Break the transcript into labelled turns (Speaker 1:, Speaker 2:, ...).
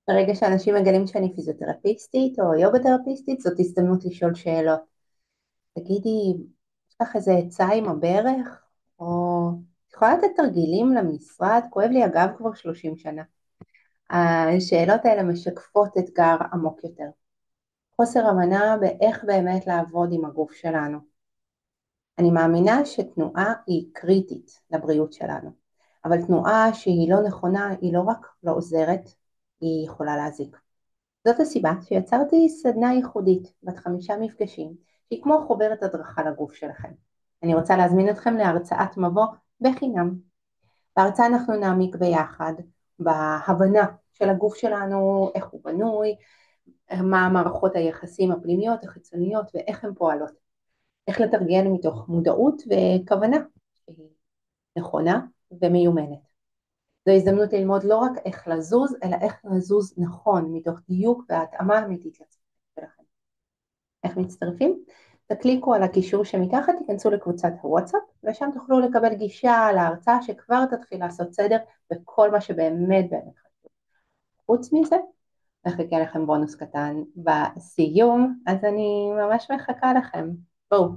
Speaker 1: ברגע שאנשים מגלים שאני פיזיותרפיסטית או יוגה תרפיסטית, זאת הזדמנות לשאול שאלות. תגידי, יש לך איזה עצה עם הברך? או את יכולה לתת תרגילים למשרד? כואב לי הגב כבר 30 שנה. השאלות האלה משקפות אתגר עמוק יותר. חוסר הבנה באיך באמת לעבוד עם הגוף שלנו. אני מאמינה שתנועה היא קריטית לבריאות שלנו, אבל תנועה שהיא לא נכונה היא לא רק לא עוזרת, היא יכולה להזיק. זאת הסיבה שיצרתי סדנה ייחודית בת 5 מפגשים, שהיא כמו חוברת הדרכה לגוף שלכם. אני רוצה להזמין אתכם להרצאת מבוא בחינם. בהרצאה אנחנו נעמיק ביחד בהבנה של הגוף שלנו, איך הוא בנוי, מה מערכות היחסים הפנימיות, החיצוניות ואיך הן פועלות. איך לתרגל מתוך מודעות וכוונה שהיא נכונה ומיומנת. זו הזדמנות ללמוד לא רק איך לזוז, אלא איך לזוז נכון, מתוך דיוק והתאמה אמיתית שלכם. איך מצטרפים? תקליקו על הקישור שמתחת, תיכנסו לקבוצת הוואטסאפ, ושם תוכלו לקבל גישה להרצאה שכבר תתחיל לעשות סדר בכל מה שבאמת באמת חשוב. חוץ מזה, מחכה לכם בונוס קטן בסיום, אז אני ממש מחכה לכם. בואו,